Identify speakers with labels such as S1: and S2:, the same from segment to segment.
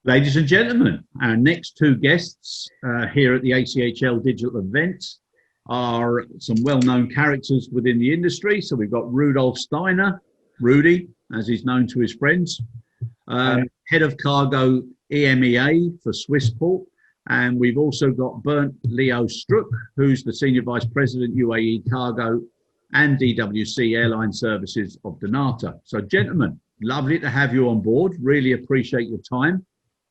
S1: Ladies and gentlemen, our next two guests here at the ACHL digital event are some well-known characters within the industry. So we've got Rudolf Steiner, Rudy, as he's known to his friends, head of cargo EMEA for Swissport. And we've also got Bernd Leo Struck, who's the Senior Vice President, UAE Cargo and DWC Airline Services of Dnata. So gentlemen, lovely to have you on board. Really appreciate your time.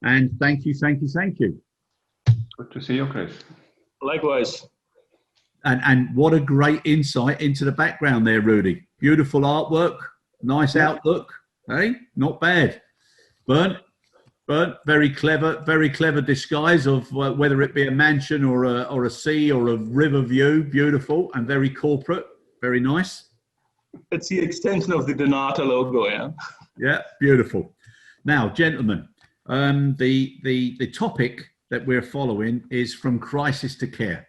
S1: And thank you.
S2: Good to see you, Chris.
S3: Likewise.
S1: And what a great insight into the background there, Rudy. Beautiful artwork, nice outlook. Hey, not bad. Bernd, very clever disguise of whether it be a mansion or a sea or a river view. Beautiful and very corporate. Very nice.
S3: It's the extension of the Dnata logo, yeah.
S1: Yeah, beautiful. Now, gentlemen, the topic that we're following is from crisis to care.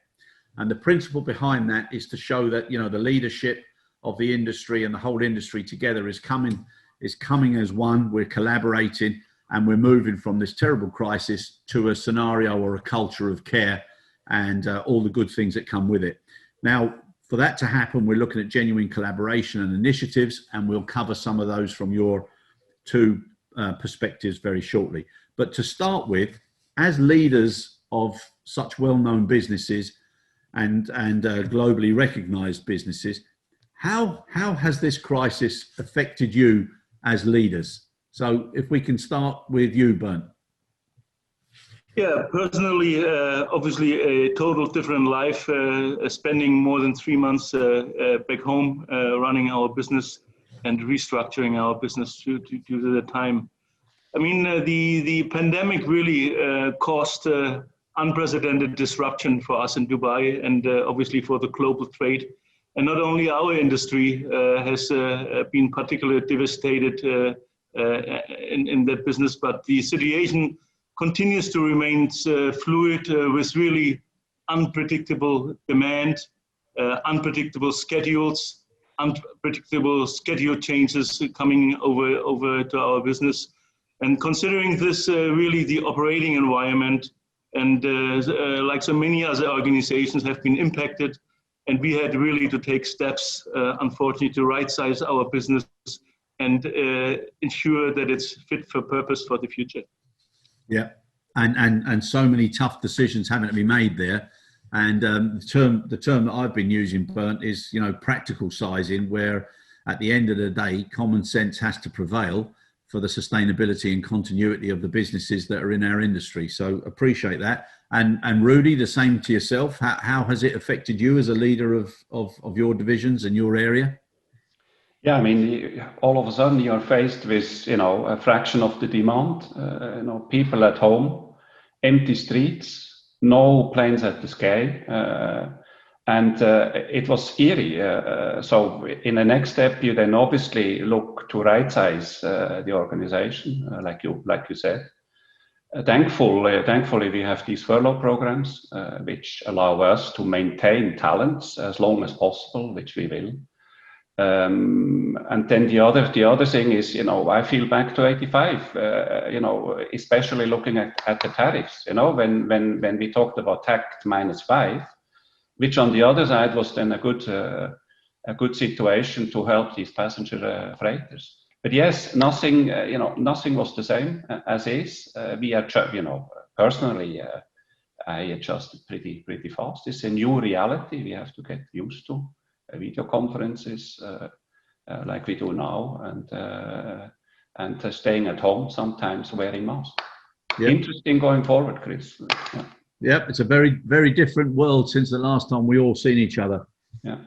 S1: And the principle behind that is to show that, you know, the leadership of the industry and the whole industry together is coming as one. We're collaborating and we're moving from this terrible crisis to a scenario or a culture of care and all the good things that come with it. Now, for that to happen, we're looking at genuine collaboration and initiatives, and we'll cover some of those from your two perspectives very shortly. But to start with, as leaders of such well-known businesses and globally recognized businesses, how has this crisis affected you as leaders? So if we can start with you, Bernd.
S3: Yeah, personally, obviously a total different life, spending more than 3 months back home, running our business and restructuring our business due to the time. I mean, the pandemic really caused unprecedented disruption for us in Dubai and obviously for the global trade. And not only our industry has been particularly devastated in that business, but the situation continues to remain fluid with really unpredictable demand, unpredictable schedules, unpredictable schedule changes coming over to our business. And considering this, really the operating environment and like so many other organizations have been impacted, and we had really to take steps, unfortunately, to right-size our business and ensure that it's fit for purpose for the future.
S1: Yeah, and so many tough decisions having to be made there. And the term that I've been using, Bernd, is, you know, practical sizing, where at the end of the day, common sense has to prevail for the sustainability and continuity of the businesses that are in our industry. So appreciate that. And Rudy, the same to yourself. How has it affected you as a leader of your divisions and your area?
S2: Yeah, I mean, all of a sudden you're faced with, you know, a fraction of the demand, you know, people at home, empty streets, no planes at the sky, and it was eerie. So in the next step, you then obviously look to right-size the organization, like you said. Thankfully, we have these furlough programs, which allow us to maintain talents as long as possible, which we will. And then the other thing is, you know, I feel back to 85, you know, especially looking at the tariffs, you know, when we talked about tax -5, which on the other side was then a good situation to help these passenger freighters. But yes, nothing was the same as is. You know, personally, I adjusted pretty fast. It's a new reality we have to get used to. Video conferences like we do now, and staying at home, sometimes wearing masks. Yep. Interesting going forward, Chris.
S1: Yeah, it's a very different world since the last time we all seen each other.
S2: Yeah.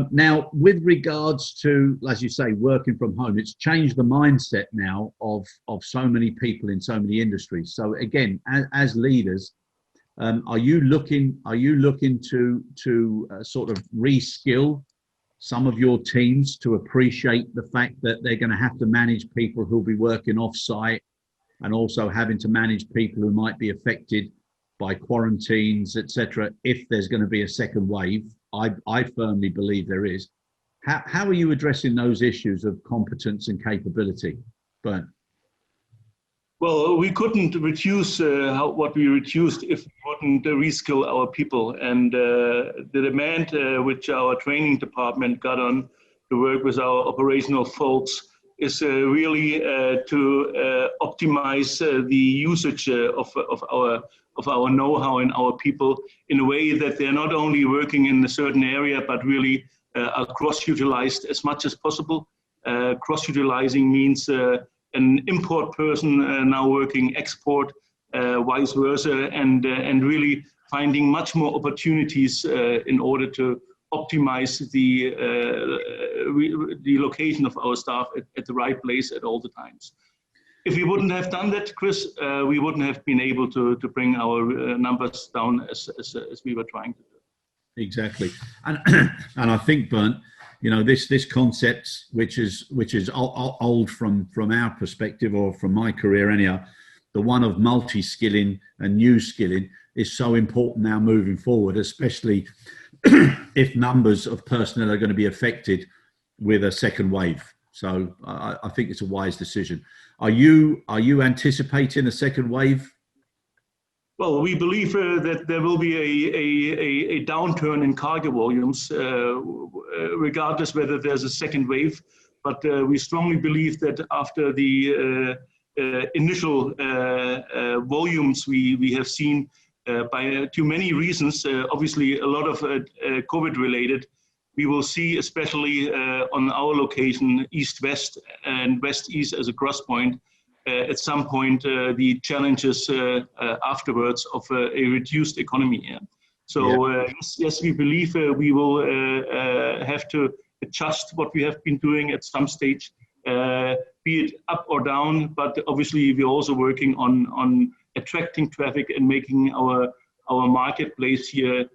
S1: Now, with regards to, as you say, working from home, it's changed the mindset now of so many people in so many industries. So again, as leaders, are you looking to sort of reskill some of your teams to appreciate the fact that they're going to have to manage people who'll be working off-site, and also having to manage people who might be affected by quarantines, etc., if there's going to be a second wave? I firmly believe there is. How are you addressing those issues of competence and capability, Bernd?
S3: Well, we couldn't reduce what we reduced if we wouldn't reskill our people. And the demand which our training department got on to work with our operational folks is really to optimize the usage of our know-how and our people in a way that they're not only working in a certain area, but really are cross-utilized as much as possible. Cross-utilizing means an import person now working export, vice versa, and really finding much more opportunities in order to optimize the location of our staff at the right place at all the times. If we wouldn't have done that, Chris, we wouldn't have been able to bring our numbers down as we were trying to do.
S1: Exactly, and and I think, Bernd, you know, this concept, which is old from our perspective or from my career anyhow, the one of multi-skilling and new skilling is so important now moving forward, especially if numbers of personnel are going to be affected with a second wave. So I think it's a wise decision. Are you anticipating a second wave?
S3: Well, we believe that there will be a downturn in cargo volumes, regardless whether there's a second wave. But we strongly believe that after the initial volumes we have seen by too many reasons, obviously a lot of COVID related, we will see, especially on our location, east-west and west-east as a cross point, at some point the challenges afterwards of a reduced economy here. So yes, we believe we will have to adjust what we have been doing at some stage, be it up or down, but obviously we're also working on attracting traffic and making our marketplace here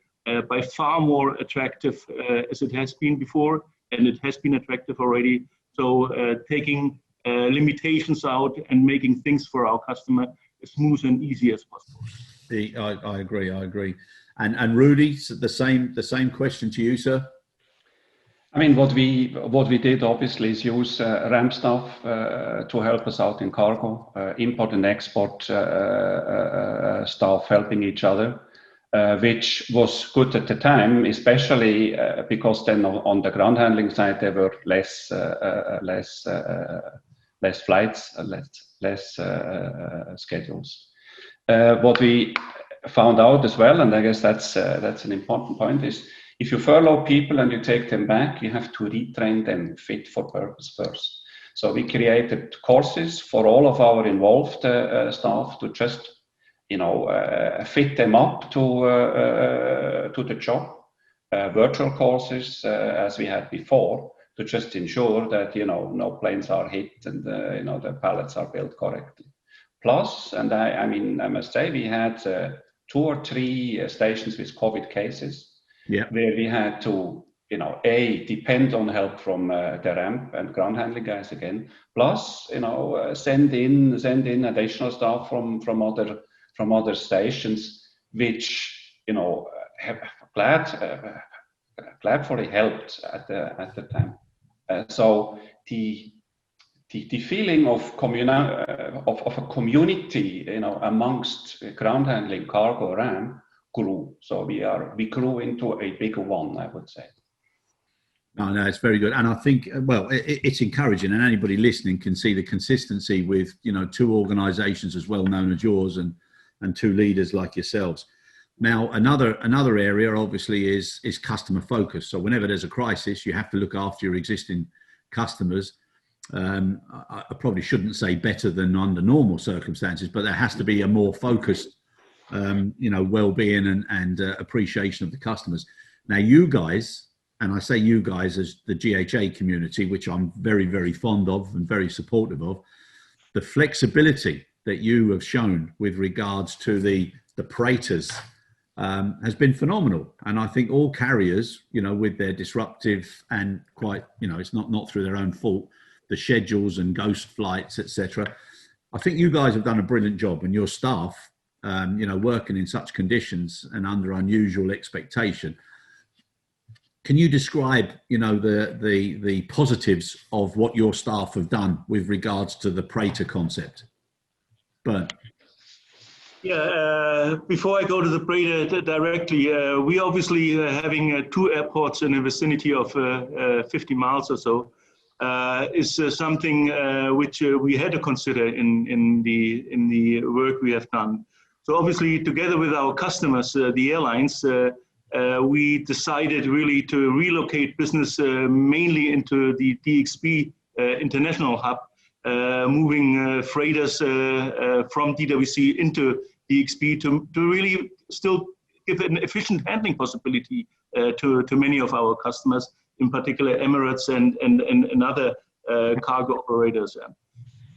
S3: by far more attractive as it has been before, and it has been attractive already. So taking limitations out and making things for our customer as smooth and easy as possible.
S1: I agree. And Rudy, the same question to you, sir.
S2: I mean, what we did obviously is use ramp staff to help us out in cargo, import and export staff helping each other, which was good at the time, especially because then on the ground handling side there were less flights, less schedules. What we found out as well, and I guess that's an important point, is if you furlough people and you take them back, you have to retrain them fit for purpose first. So we created courses for all of our involved staff to just, fit them up to the job. Virtual courses as we had before, to just ensure that no planes are hit and the pallets are built correctly. Plus, and I must say, we had 2 or 3 stations with COVID cases. Yeah. Where we had to, depend on help from the ramp and ground handling guys again. Plus, send in additional staff from other stations, which have gladly helped at the time. So the feeling of a community, amongst ground handling, cargo, ramp, grew. So we grew into a bigger one, I would say.
S1: No, it's very good. And I think, well, it's encouraging, and anybody listening can see the consistency with, 2 organizations as well known as yours and 2 leaders like yourselves. Now, another area obviously is customer focus. So whenever there's a crisis, you have to look after your existing customers. I probably shouldn't say better than under normal circumstances, but there has to be a more focused well-being and appreciation of the customers. Now, you guys, and I say you guys as the GHA community, which I'm very, very fond of and very supportive of, the flexibility that you have shown with regards to the praetors has been phenomenal. And I think all carriers, with their disruptive and quite, it's not through their own fault, the schedules and ghost flights, etc. I think you guys have done a brilliant job, and your staff, working in such conditions and under unusual expectation. Can you describe, the positives of what your staff have done with regards to the praetor concept? Bernd.
S3: Yeah, before I go to the praetor directly, we obviously having two airports in the vicinity of 50 miles or so is something which we had to consider in the work we have done. So obviously, together with our customers, the airlines, we decided really to relocate business mainly into the DXB international hub, moving freighters from DWC into DXB to really still give an efficient handling possibility to many of our customers, in particular Emirates and other cargo operators.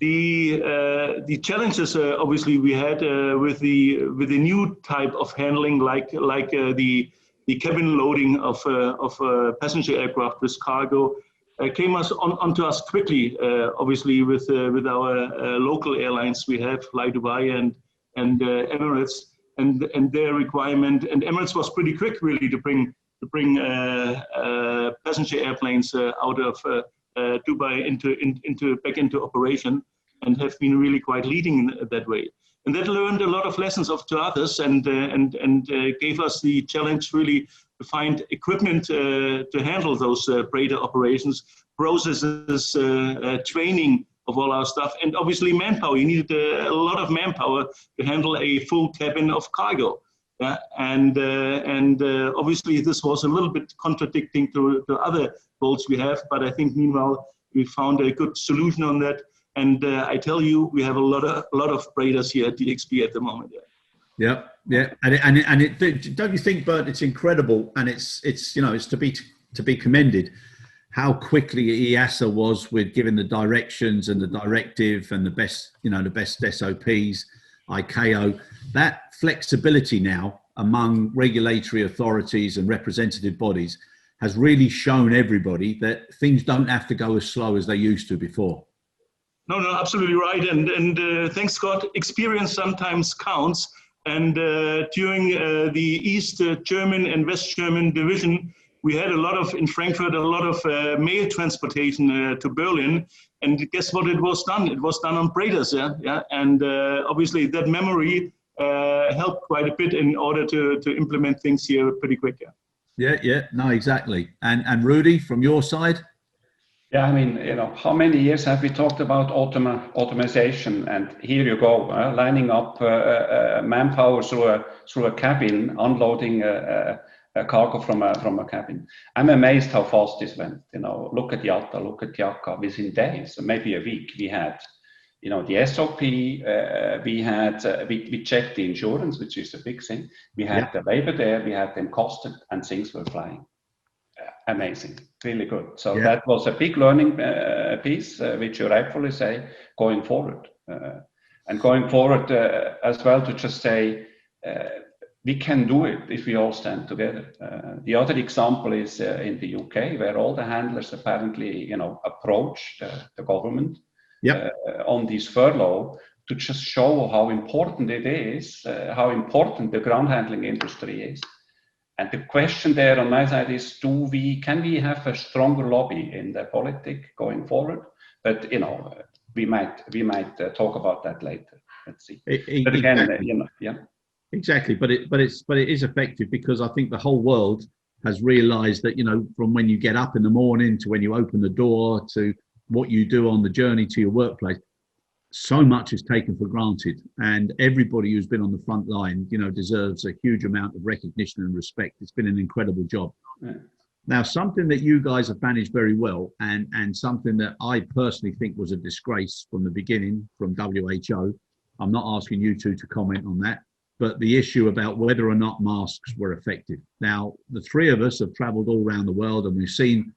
S3: The challenges obviously we had with the new type of handling, like the cabin loading of passenger aircraft with cargo, came onto us quickly. Obviously with our local airlines, we have Fly Dubai and Emirates and their requirement. And Emirates was pretty quick really to bring passenger airplanes out of Dubai back into operation, and have been really quite leading in that way. And that learned a lot of lessons to others, and gave us the challenge really to find equipment to handle those praetor operations, processes, training of all our stuff, and obviously manpower. You needed a lot of manpower to handle a full cabin of cargo. And obviously this was a little bit contradicting to other goals we have, but I think meanwhile we found a good solution on that. And I tell you, we have a lot of praetors here at DXB at the moment.
S1: Yeah, and it don't you think, Bernd, it's incredible, and it's it's to be commended how quickly EASA was with giving the directions and the directive and the best SOPs, ICAO. That flexibility now among regulatory authorities and representative bodies has really shown everybody that things don't have to go as slow as they used to before.
S3: No, absolutely right. And thanks, Scott. Experience sometimes counts. And during the East German and West German division, we had in Frankfurt, a lot of mail transportation to Berlin. And guess what it was done? It was done on praetors, yeah. And obviously that memory helped quite a bit in order to implement things here pretty quick.
S1: Yeah, no, exactly. And Rudy, from your side?
S2: Yeah, I mean, how many years have we talked about automation? And here you go, lining up manpower through a cabin, unloading a cargo from a cabin. I'm amazed how fast this went. Look at Yata, look at Yaka. Within days, maybe a week, we had, the SOP. We checked the insurance, which is a big thing. We had the labor there. We had them costed, and things were flying. Amazing, really good. So that was a big learning piece, which you rightfully say, going forward. And going forward as well, to just say, we can do it if we all stand together. The other example is in the UK, where all the handlers apparently, approached the government on this furlough to just show how important it is, how important the ground handling industry is. And the question there on my side is, can we have a stronger lobby in the politics going forward? But we might talk about that later. Let's see. But again,
S1: Exactly, but it is effective, because I think the whole world has realised that from when you get up in the morning to when you open the door to what you do on the journey to your workplace, so much is taken for granted, and everybody who's been on the front line, deserves a huge amount of recognition and respect. It's been an incredible job. Yeah. Now, something that you guys have managed very well, and something that I personally think was a disgrace from the beginning from WHO. I'm not asking you two to comment on that, but the issue about whether or not masks were effective. Now, the three of us have traveled all around the world, and we've seen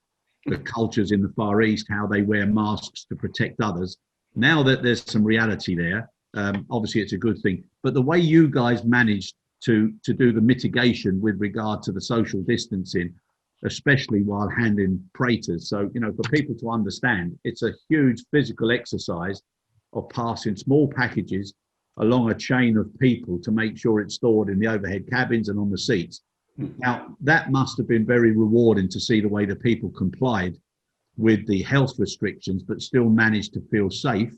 S1: the cultures in the Far East, how they wear masks to protect others. Now that there's some reality there, obviously it's a good thing. But the way you guys managed to do the mitigation with regard to the social distancing, especially while handling praetors. So, for people to understand, it's a huge physical exercise of passing small packages along a chain of people to make sure it's stored in the overhead cabins and on the seats. Now, that must have been very rewarding to see the way the people complied with the health restrictions, but still managed to feel safe.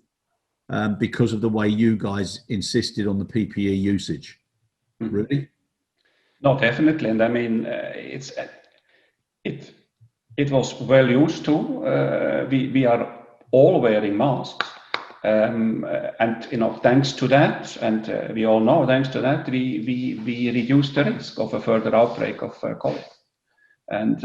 S1: because of the way you guys insisted on the PPE usage. Mm-hmm. Really?
S2: No, definitely. And I mean, it was well used to. We are all wearing masks. And thanks to that, and we all know, thanks to that, we reduced the risk of a further outbreak of COVID. And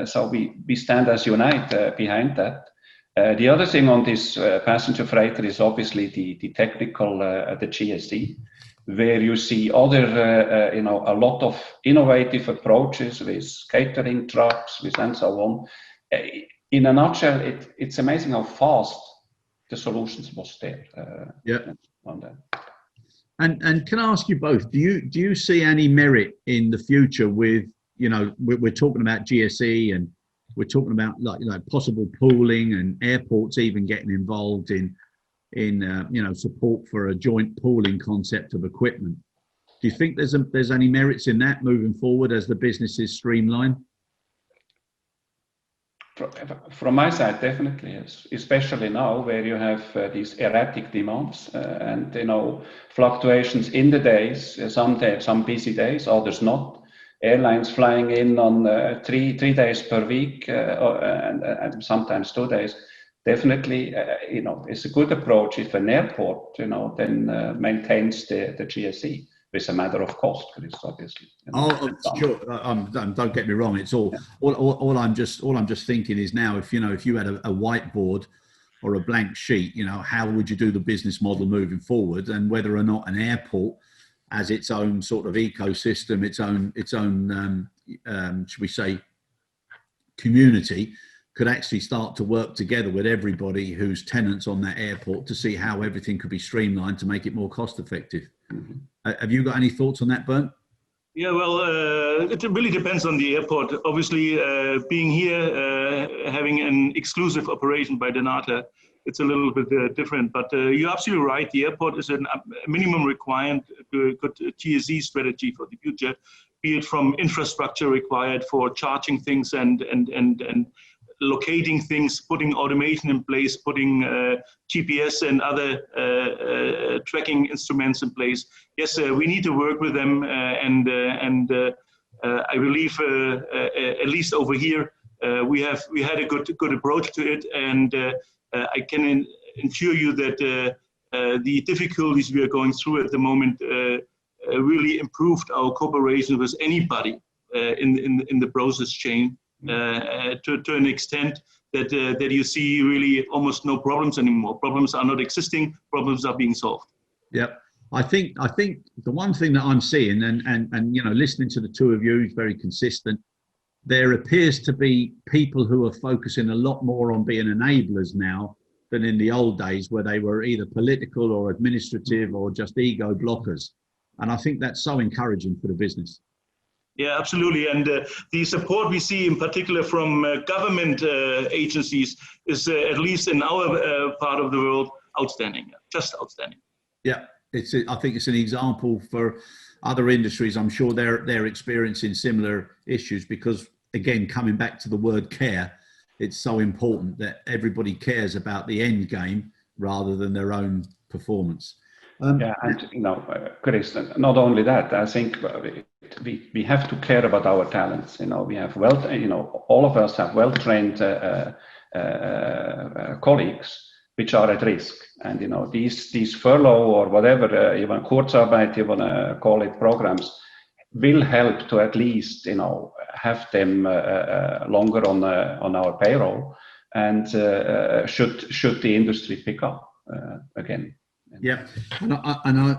S2: so we stand as unite behind that. The other thing on this passenger freighter is obviously the technical, the GSE, where you see other, a lot of innovative approaches with catering trucks, and so on. In a nutshell, it's amazing how fast the solutions was there. On that.
S1: And can I ask you both? Do you see any merit in the future with, we're talking about GSE and we're talking about like possible pooling and airports even getting involved in support for a joint pooling concept of equipment. Do you think there's any merits in that moving forward as the business is streamlined?
S2: From my side, definitely, yes. Especially now where you have these erratic demands and fluctuations in the days. Some busy days, others not. Airlines flying in on 3 days per week and sometimes 2 days. Definitely, it's a good approach if an airport, then maintains the GSE. It's a matter of cost, Chris, obviously.
S1: Sure. Don't get me wrong. It's all I'm just thinking is now, if you had a whiteboard or a blank sheet, how would you do the business model moving forward, and whether or not an airport as its own sort of ecosystem, its own should we say, community, could actually start to work together with everybody who's tenants on that airport to see how everything could be streamlined to make it more cost effective. Mm-hmm. Have you got any thoughts on that, Bernd?
S3: Yeah, well, it really depends on the airport. Obviously, being here, having an exclusive operation by Dnata, it's a little bit different. But you're absolutely right. The airport is a minimum requirement good TSE strategy for the future, be it from infrastructure required for charging things and locating things, putting automation in place, putting GPS and other tracking instruments in place. Yes, we need to work with them, and I believe at least over here we had a good approach to it, and I can assure you that the difficulties we are going through at the moment really improved our cooperation with anybody in the process chain. To an extent that you see really almost no problems anymore. Problems are not existing. Problems are being solved.
S1: Yep. I think the one thing that I'm seeing, and listening to the two of you is very consistent. There appears to be people who are focusing a lot more on being enablers now than in the old days, where they were either political or administrative or just ego blockers. And I think that's so encouraging for the business.
S3: Yeah, absolutely. And the support we see in particular from government agencies is, at least in our part of the world, outstanding, just outstanding.
S1: Yeah, I think it's an example for other industries. I'm sure they're experiencing similar issues because, again, coming back to the word care, it's so important that everybody cares about the end game rather than their own performance.
S2: And Chris, not only that, I think we have to care about our talents. We have all of us have well-trained colleagues which are at risk, and these furlough or whatever you want, Kurzarbeit, you want to call it, programs will help to at least have them longer on our payroll, and should the industry pick up again.
S1: Yeah, and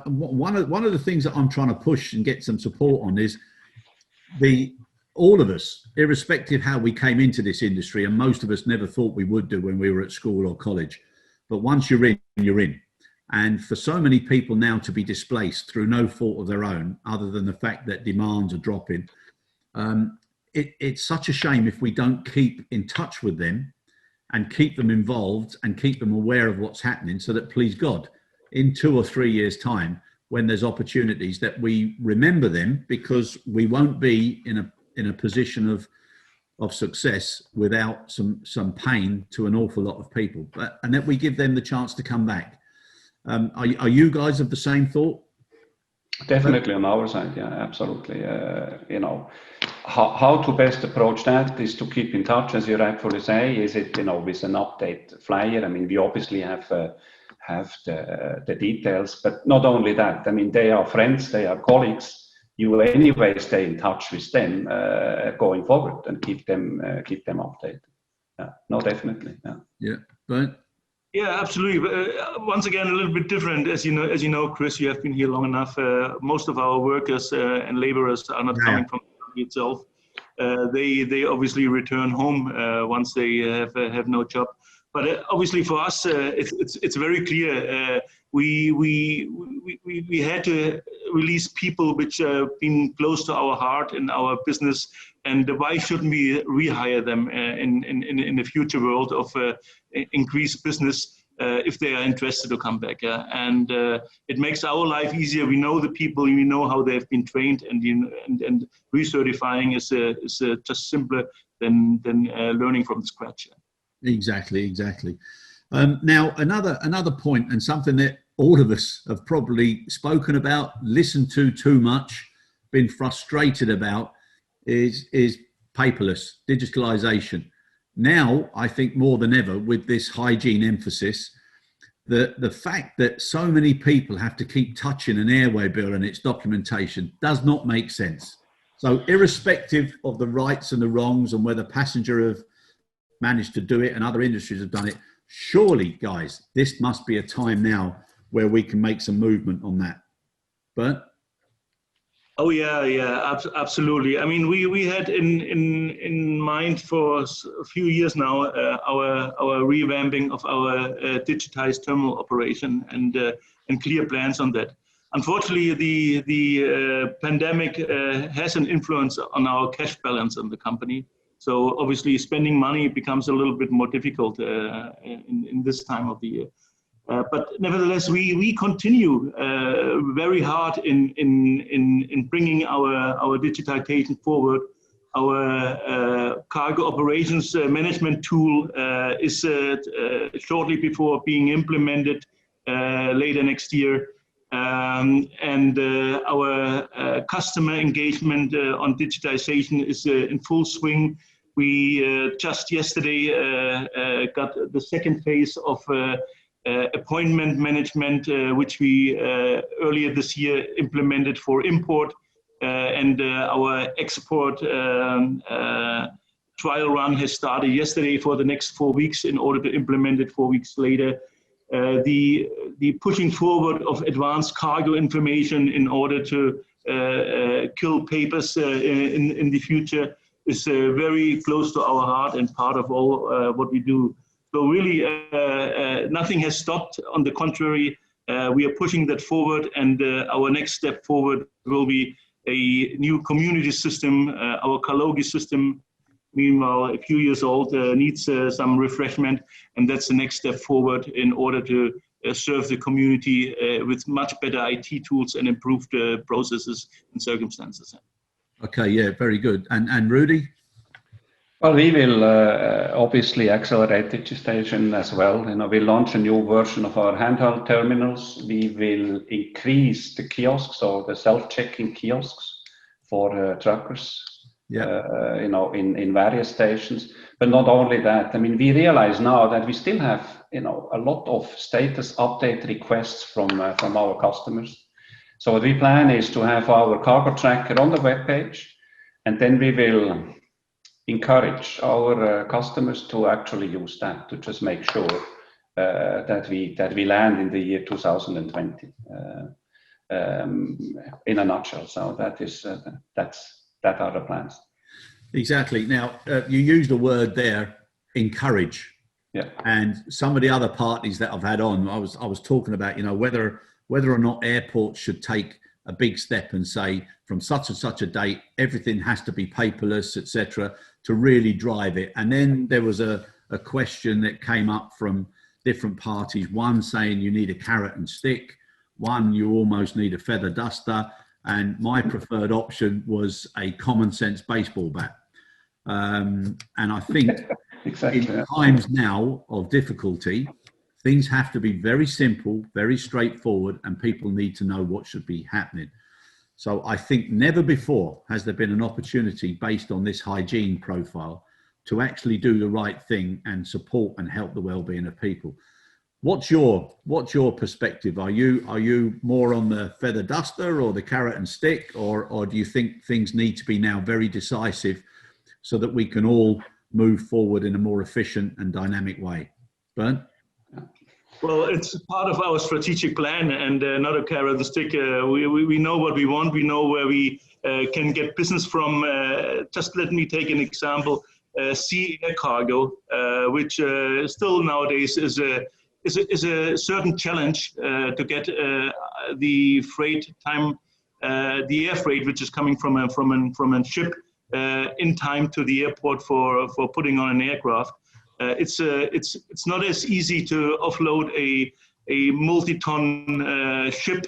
S1: one of the things that I'm trying to push and get some support on is all of us, irrespective how we came into this industry, and most of us never thought we would do when we were at school or college, but once you're in, you're in. And for so many people now to be displaced through no fault of their own, other than the fact that demands are dropping, it's such a shame if we don't keep in touch with them and keep them involved and keep them aware of what's happening, so that, please God, in 2 or 3 years' time, when there's opportunities, that we remember them, because we won't be in a position of success without some pain to an awful lot of people, and that we give them the chance to come back. Are you guys of the same thought?
S2: Definitely on our side, yeah, absolutely. You know, how to best approach that is to keep in touch, as you rightfully say. Is it, you know, with an update flyer? I mean, we obviously have the details, but not only that. I mean, they are friends, they are colleagues. You anyway stay in touch with them going forward and keep them updated. Yeah, no, definitely. Yeah.
S1: Yeah, Bernd?
S3: Yeah, absolutely. Once again, a little bit different. As you know, Chris, you have been here long enough. Most of our workers and laborers are not coming from the country itself. They obviously return home once they have no job. But obviously, for us, it's very clear. We had to release people which have been close to our heart in our business, and why shouldn't we rehire them in the future world of increased business if they are interested to come back? And it makes our life easier. We know the people, we know how they have been trained, and recertifying is just simpler than learning from scratch.
S1: Exactly. Now, another point, and something that all of us have probably spoken about, listened to too much, been frustrated about, is paperless, digitalization. Now, I think more than ever, with this hygiene emphasis, the fact that so many people have to keep touching an airway bill and its documentation does not make sense. So irrespective of the rights and the wrongs and whether passenger have managed to do it and other industries have done it, surely, guys, this must be a time now where we can make some movement on that. Bernd?
S3: Oh yeah, absolutely. I mean, we had in mind for a few years now our revamping of our digitized terminal operation and clear plans on that. Unfortunately, the pandemic has an influence on our cash balance in the company. So obviously, spending money becomes a little bit more difficult in this time of the year. But nevertheless, we continue very hard in bringing our digitization forward. Our cargo operations management tool is shortly before being implemented later next year. And our customer engagement on digitization is in full swing. We just yesterday got the second phase of appointment management, which we earlier this year implemented for import, and our export trial run has started yesterday for the next 4 weeks in order to implement it 4 weeks later. The pushing forward of advanced cargo information in order to kill papers in the future is very close to our heart and part of all what we do. So really, nothing has stopped. On the contrary, we are pushing that forward, and our next step forward will be a new community system. Our Kalogi system, meanwhile, a few years old, needs some refreshment, and that's the next step forward in order to serve the community with much better IT tools and improved processes and circumstances.
S1: Okay, yeah, very good. And Rudy?
S2: Well, we will obviously accelerate digitization as well. You know, we'll launch a new version of our handheld terminals. We will increase the kiosks, or the self-checking kiosks for truckers. Yeah. You know, in various stations. But not only that. I mean, we realize now that we still have, you know, a lot of status update requests from our customers. So what we plan is to have our cargo tracker on the webpage, and then we will encourage our customers to actually use that, to just make sure that we land in the year 2020 in a nutshell. So that are the plans. Exactly.
S1: Now you used a word there, encourage.
S2: Yeah.
S1: And some of the other parties that I've had on, I was talking about, you know, whether or not airports should take a big step and say from such and such a date, everything has to be paperless, etc., to really drive it. And then there was a question that came up from different parties, one saying you need a carrot and stick, one you almost need a feather duster, and my preferred option was a common sense baseball bat. And I think exactly. In times now of difficulty, Things have to be very simple, very straightforward, and people need to know what should be happening. So I think never before has there been an opportunity based on this hygiene profile to actually do the right thing and support and help the well-being of people. What's your perspective? Are you more on the feather duster or the carrot and stick, or do you think things need to be now very decisive so that we can all move forward in a more efficient and dynamic way? Bernd?
S3: Well, it's part of our strategic plan and not a carrot and stick. We know what we want. We know where we can get business from. Just let me take an example. Sea air cargo, which still nowadays is a certain challenge to get the freight time, the air freight, which is coming from a ship in time to the airport for putting on an aircraft. It's not as easy to offload a multi-ton ship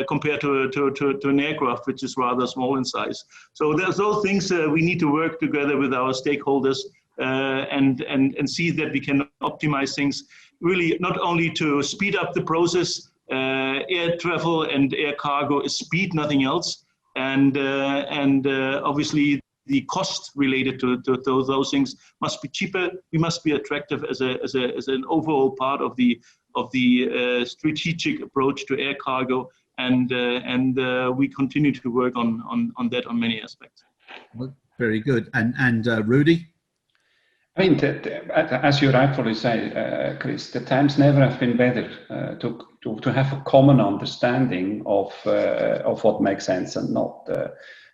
S3: compared to an aircraft, which is rather small in size. So there's those things we need to work together with our stakeholders and see that we can optimize things, really not only to speed up the process. Air travel and air cargo is speed, nothing else, and obviously the cost related to those things must be cheaper. We must be attractive as an overall part of the strategic approach to air cargo, and we continue to work on that on many aspects.
S1: Well, very good. And Rudy?
S2: I mean, as you rightfully say, Chris, the times never have been better to have a common understanding of what makes sense and not.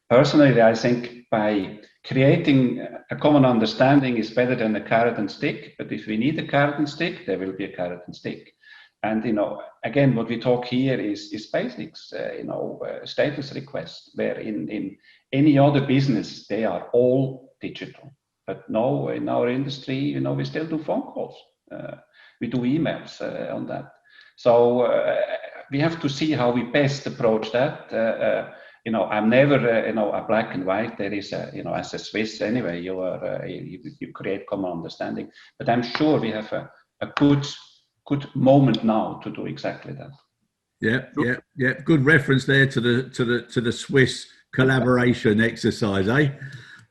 S2: Personally, I think by creating a common understanding is better than a carrot and stick. But if we need a carrot and stick, there will be a carrot and stick. And again, what we talk here is basics. Status requests, where in any other business they are all digital. But no, in our industry, we still do phone calls. We do emails on that. So we have to see how we best approach that. I'm never, a black and white. There is as a Swiss anyway, you create common understanding. But I'm sure we have a good moment now to do exactly that.
S1: Yeah. Good reference there to the Swiss collaboration exercise, eh?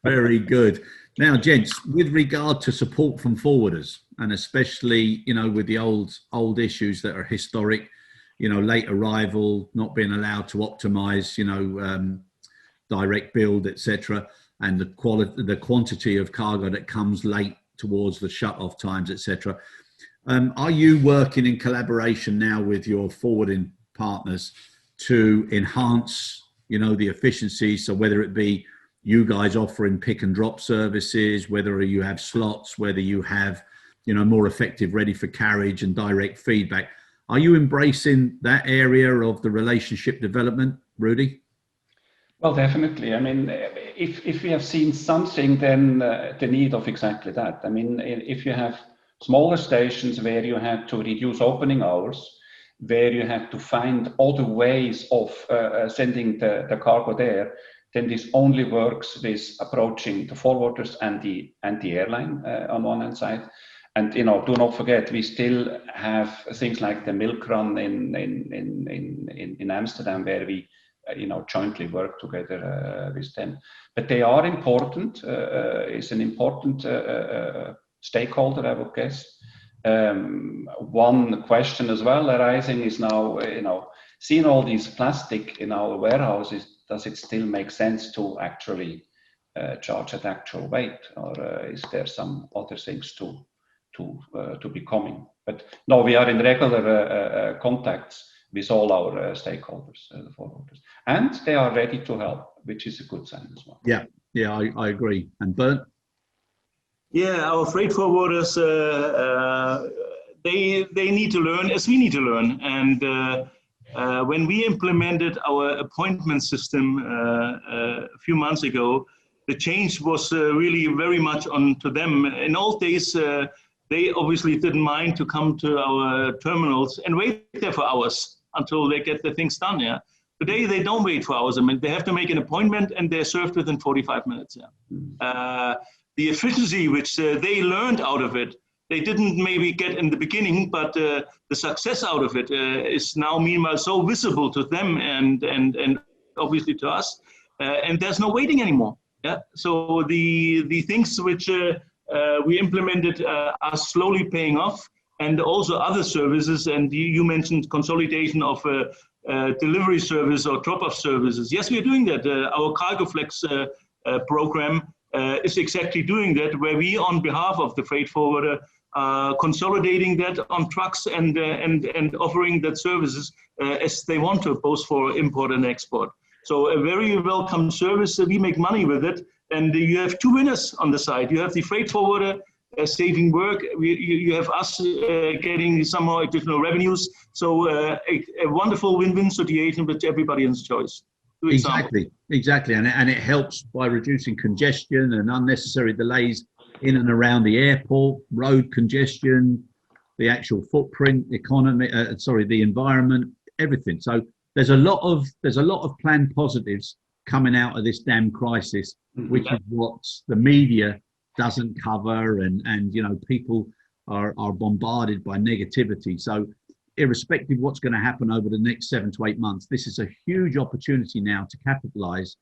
S1: Very good. Now, gents, with regard to support from forwarders, and especially, with the old issues that are historic, late arrival, not being allowed to optimize, direct build, etc., and the quantity of cargo that comes late towards the shut-off times, etc. Are you working in collaboration now with your forwarding partners to enhance, the efficiency? So whether it be you guys offering pick and drop services, whether you have slots, whether you have, more effective ready for carriage and direct feedback. Are you embracing that area of the relationship development, Rudy?
S2: Well, definitely. I mean, if we have seen something, then the need of exactly that. I mean, if you have smaller stations where you have to reduce opening hours, where you have to find other ways of sending the cargo there, then this only works with approaching the forwarders and the airline on one hand side. And do not forget, we still have things like the milk run in Amsterdam, where we jointly work together with them. But they are important. It's an important stakeholder, I would guess. One question as well arising is now, seeing all these plastic in our warehouses, does it still make sense to actually charge at actual weight, or is there some other things to be coming? But no, we are in regular contacts with all our stakeholders, the forwarders, and they are ready to help, which is a good sign as well.
S1: Yeah, I agree. And Bernd?
S3: Yeah, our freight forwarders, they need to learn as we need to learn. And when we implemented our appointment system a few months ago, the change was really very much onto them. In old days, they obviously didn't mind to come to our terminals and wait there for hours until they get the things done. Yeah. Today, they don't wait for hours. I mean, they have to make an appointment and they're served within 45 minutes. Yeah. The efficiency which they learned out of it they didn't maybe get in the beginning, but the success out of it is now meanwhile so visible to them and obviously to us, and there's no waiting anymore. Yeah. So the things which we implemented are slowly paying off, and also other services. And you mentioned consolidation of delivery service or drop-off services. Yes, we are doing that. Our CargoFlex program is exactly doing that, where we, on behalf of the freight forwarder, consolidating that on trucks and offering that services as they want to, both for import and export. So a very welcome service. We make money with it, and you have two winners on the side. You have the freight forwarder saving work. You have us getting some more additional revenues. So a wonderful win-win situation, which everybody enjoys.
S1: Exactly, and it helps by reducing congestion and unnecessary delays in and around the airport, road congestion, the actual footprint, economy, the environment, everything. So there's a lot of planned positives coming out of this damn crisis, which is what the media doesn't cover, and you know, people are bombarded by negativity. So irrespective of what's going to happen over the next 7 to 8 months, this is a huge opportunity now to capitalize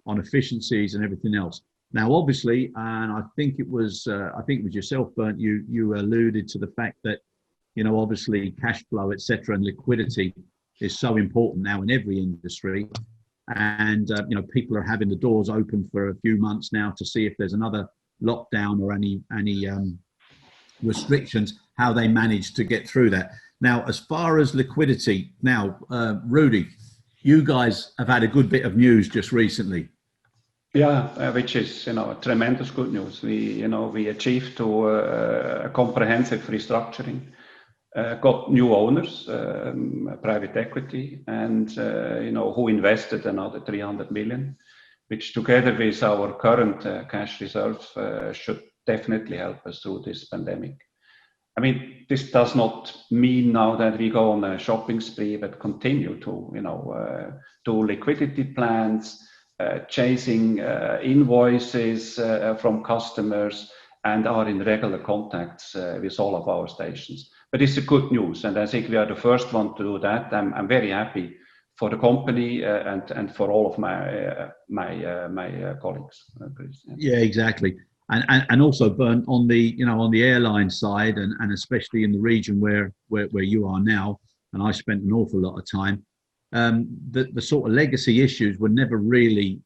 S1: on efficiencies and everything else. Now, obviously, and I think it was yourself, Bernd, you alluded to the fact that, you know, obviously cash flow, etc., and liquidity is so important now in every industry. And, you know, people are having the doors open for a few months now to see if there's another lockdown or any restrictions, how they manage to get through that. Now, as far as liquidity, now, Rudy, you guys have had a good bit of news just recently.
S2: Yeah, which is, you know, tremendous good news. We achieved a comprehensive restructuring, got new owners, private equity, and who invested another 300 million, which together with our current cash reserves should definitely help us through this pandemic. I mean, this does not mean now that we go on a shopping spree, but continue to, do liquidity plans, chasing invoices from customers, and are in regular contacts with all of our stations. But it's a good news, and I think we are the first one to do that. I'm very happy for the company and for all of my colleagues.
S1: Yeah, exactly. And also, Bernd, on the airline side, and especially in the region where you are now, and I spent an awful lot of time, the sort of legacy issues were never really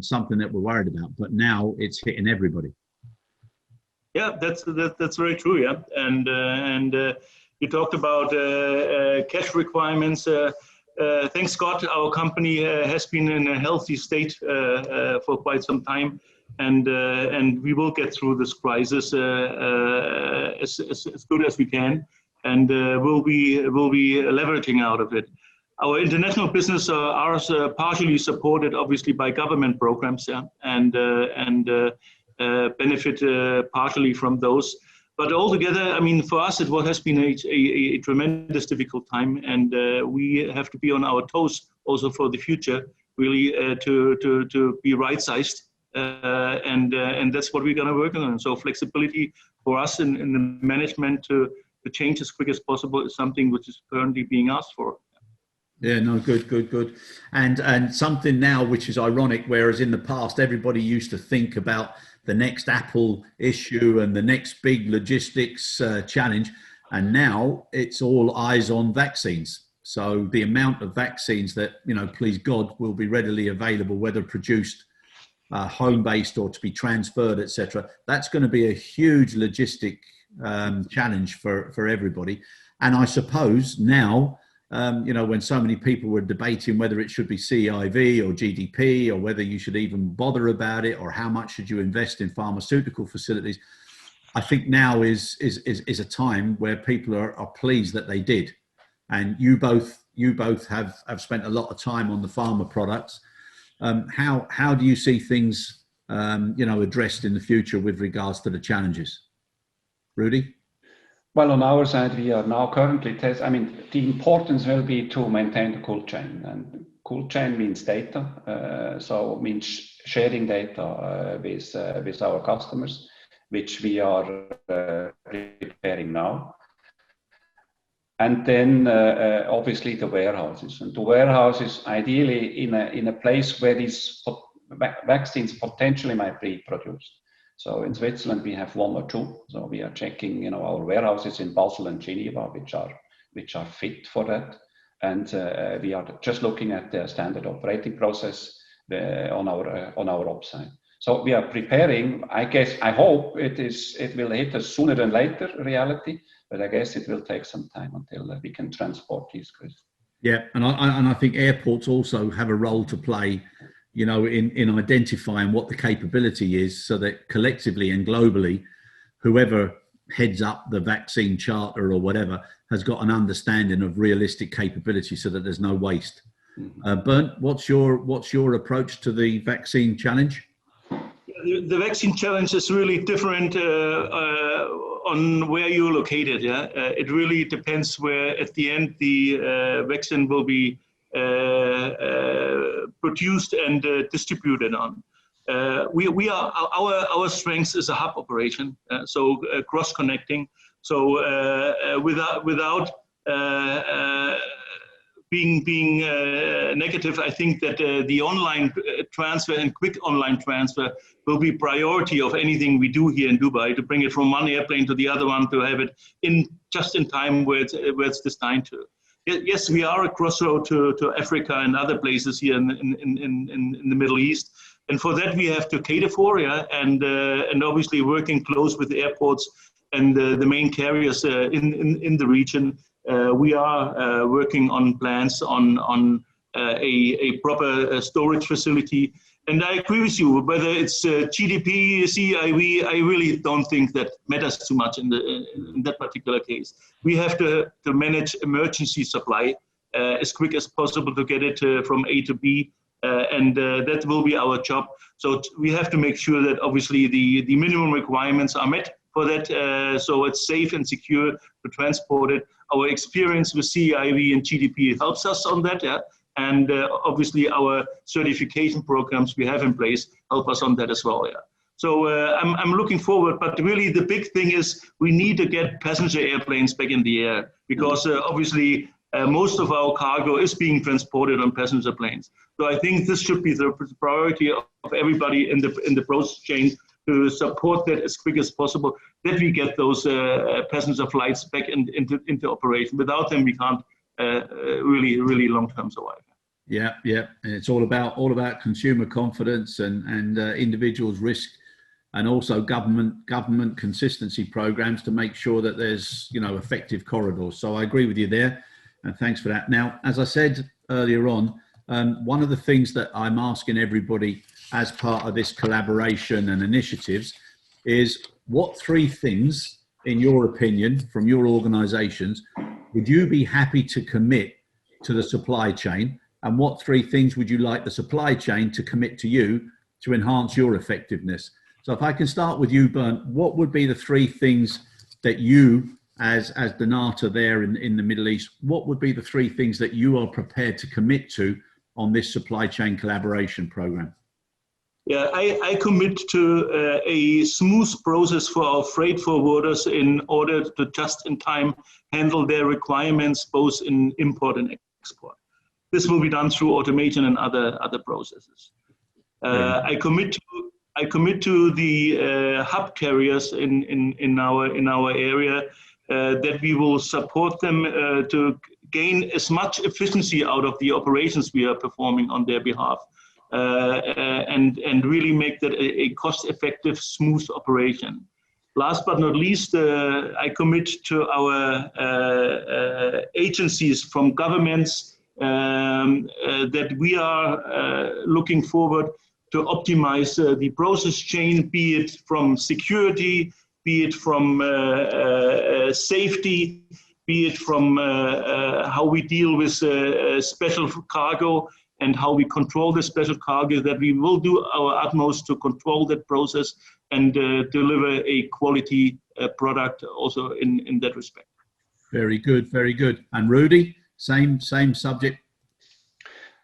S1: something that we're worried about, but now it's hitting everybody.
S3: Yeah, that's very true. Yeah, and you talked about cash requirements. Thanks God, our company has been in a healthy state for quite some time. And we will get through this crisis as good as we can, and we'll be leveraging out of it. Our international business are partially supported, obviously, by government programs, and benefit partially from those. But altogether, I mean, for us, it has been a tremendous difficult time, and we have to be on our toes also for the future, really, to be right-sized. And that's what we're going to work on. So flexibility for us in the management to change as quick as possible is something which is currently being asked for.
S1: Yeah, no, good. And something now which is ironic, whereas in the past everybody used to think about the next Apple issue and the next big logistics challenge, and now it's all eyes on vaccines. So the amount of vaccines that, you know, please God, will be readily available, whether produced home-based or to be transferred, etc. That's going to be a huge logistic challenge for everybody. And I suppose now, when so many people were debating whether it should be CIV or GDP, or whether you should even bother about it, or how much should you invest in pharmaceutical facilities, I think now is a time where people are pleased that they did. And you both have spent a lot of time on the pharma products. How do you see things, addressed in the future with regards to the challenges? Rudy?
S2: Well, on our side, we are now currently the importance will be to maintain the cold chain. And cold chain means data, so it means sharing data with our customers. which we are preparing now. And then obviously the warehouses. And the warehouses ideally in a place where these vaccines potentially might be produced. So in Switzerland we have 1 or 2. So we are checking, our warehouses in Basel and Geneva, which are fit for that. And we are just looking at the standard operating process on our website. So we are preparing. I hope it will hit us sooner than later, reality, but I guess it will take some time until we can transport these goods.
S1: Yeah, and I think airports also have a role to play, in identifying what the capability is, so that collectively and globally, whoever heads up the vaccine charter or whatever has got an understanding of realistic capability, so that there's no waste. Bernd, what's your approach to the vaccine challenge?
S3: The vaccine challenge is really different on where you're located. Yeah, it really depends where at the end the vaccine will be produced and distributed on. We are our strength is a hub operation, so cross connecting. So without being negative, I think that the online transfer and quick online transfer will be priority of anything we do here in Dubai, to bring it from one airplane to the other one, to have it just in time where it's designed to. Yes, we are a crossroad to Africa and other places here in the Middle East, and for that we have to cater for, and obviously working close with the airports and the main carriers in the region. We are working on plans on a proper storage facility. And I agree with you, whether it's GDP, CIV, I really don't think that matters too much in that particular case. We have to manage emergency supply as quick as possible to get it from A to B, and that will be our job. So we have to make sure that obviously the minimum requirements are met for that, so it's safe and secure to transport it. Our experience with CIV and GDP helps us on that, and obviously our certification programs we have in place help us on that as well. So I'm looking forward, but really the big thing is we need to get passenger airplanes back in the air, because obviously most of our cargo is being transported on passenger planes. So I think this should be the priority of everybody in the process chain, to support that as quick as possible, that we get those passenger flights back into operation. Without them, we can't really long-term survive.
S1: Yeah, and it's all about consumer confidence and individuals' risk, and also government consistency programs to make sure that there's effective corridors. So I agree with you there, and thanks for that. Now, as I said earlier on, one of the things that I'm asking everybody as part of this collaboration and initiatives is, what 3 things, in your opinion, from your organizations, would you be happy to commit to the supply chain? And what 3 things would you like the supply chain to commit to you to enhance your effectiveness? So if I can start with you, Bernd, what would be the 3 things that you, as Dnata there in the Middle East, what would be the 3 things that you are prepared to commit to on this supply chain collaboration program?
S3: Yeah, I commit to a smooth process for our freight forwarders in order to just in time handle their requirements, both in import and export. This will be done through automation and other processes. I commit to the hub carriers in our area, that we will support them to gain as much efficiency out of the operations we are performing on their behalf. And really make that a cost-effective, smooth operation. Last but not least, I commit to our agencies from governments that we are looking forward to optimize the process chain, be it from security, be it from safety, be it from how we deal with special cargo, and how we control the special cargo, that we will do our utmost to control that process and deliver a quality product also in that respect.
S1: Very good, very good. And Rudy, same subject?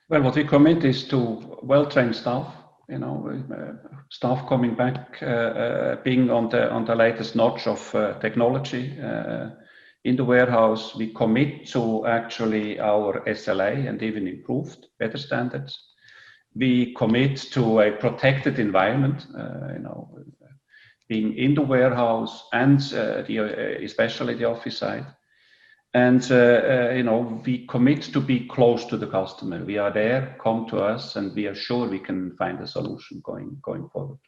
S2: Well, what we commit is to well-trained staff, staff coming back, being on the latest notch of technology in the warehouse. We commit to actually our SLA and even improved better standards. We commit to a protected environment, being in the warehouse and especially the office side. And, we commit to be close to the customer. We are there, come to us, and we are sure we can find a solution going forward.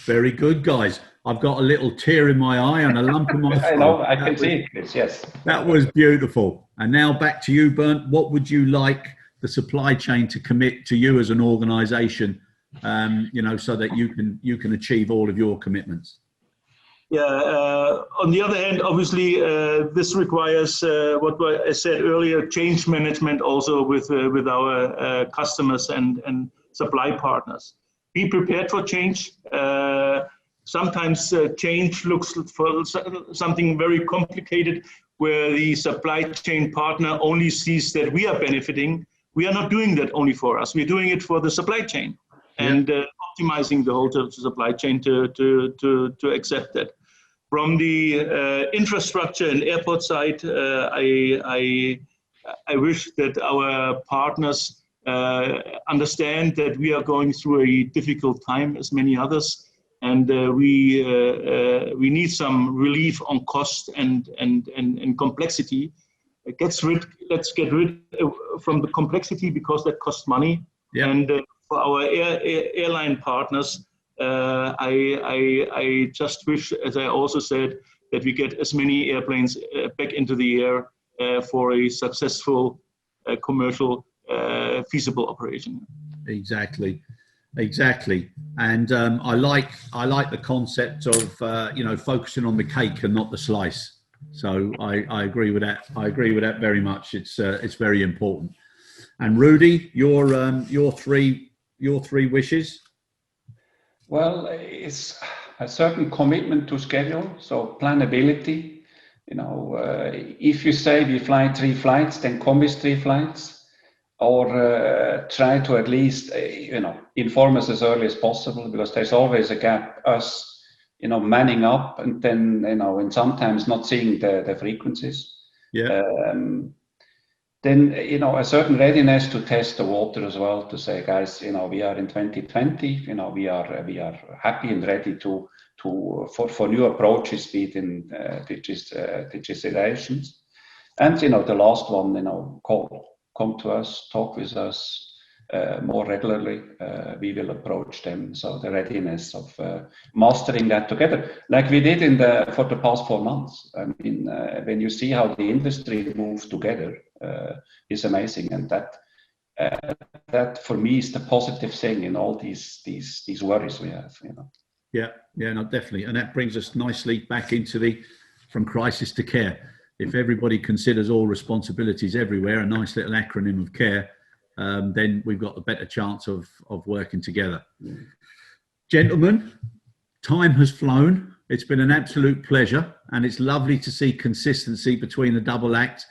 S1: Very good, guys. I've got a little tear in my eye and a lump in my throat.
S2: I know, I can see it, Chris, yes.
S1: That was beautiful. And now back to you, Bernd. What would you like the supply chain to commit to you as an organization, so that you can achieve all of your commitments?
S3: Yeah, on the other hand, obviously, this requires what I said earlier, change management also with our customers and supply partners. Be prepared for change. Sometimes change looks for something very complicated where the supply chain partner only sees that we are benefiting. We are not doing that only for us. We're doing it for the supply chain and optimizing the whole supply chain to accept that. From the infrastructure and airport side, I wish that our partners understand that we are going through a difficult time as many others, and we need some relief on cost and complexity. Let's get rid from the complexity because that costs money. Yeah. And for our airline partners, I just wish, as I also said, that we get as many airplanes back into the air for a successful commercial feasible operation.
S1: Exactly. And I like the concept of focusing on the cake and not the slice. So I agree with that. I agree with that very much. It's very important. And Rudy, your three wishes.
S2: Well, it's a certain commitment to schedule, so planability. If you say we fly 3 flights, then come with 3 flights, or try to at least inform us as early as possible, because there's always a gap. Us, manning up and then and sometimes not seeing the frequencies. Yeah. Then a certain readiness to test the water as well, to say, guys, we are in 2020, we are happy and ready for new approaches, be it in digitalizations. And the last one, come to us, talk with us more regularly. We will approach them. So the readiness of mastering that together, like we did for the past 4 months. I mean, when you see how the industry moves together, is amazing, and that for me is the positive thing in all these worries we have.
S1: Yeah, no, definitely, and that brings us nicely back into from crisis to care. If everybody considers all responsibilities everywhere, a nice little acronym of care, then we've got a better chance of working together. Gentlemen, time has flown. It's been an absolute pleasure, and it's lovely to see consistency between the double act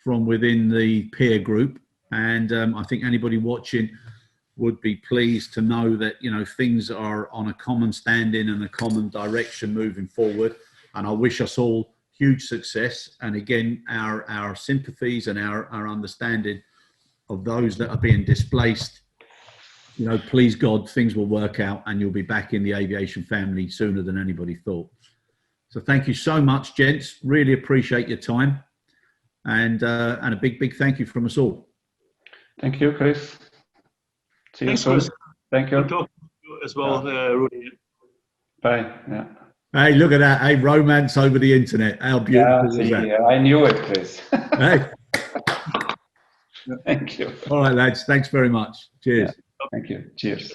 S1: from within the peer group. And I think anybody watching would be pleased to know that, things are on a common standing and a common direction moving forward. And I wish us all huge success. And again, our sympathies and our understanding of those that are being displaced. Please God, things will work out and you'll be back in the aviation family sooner than anybody thought. So thank you so much, gents. Really appreciate your time. And a big thank you from us all.
S2: Thank you, Chris. See you soon.
S3: Chris.
S2: Thank you.
S3: Good talking to you as well, Rudy.
S2: Bye. Yeah.
S1: Hey, look at that. Hey, romance over the internet. How beautiful is that?
S2: Yeah, I knew it, Chris.
S1: Hey.
S2: Thank you.
S1: All right, lads. Thanks very much. Cheers.
S2: Yeah. Thank you. Cheers.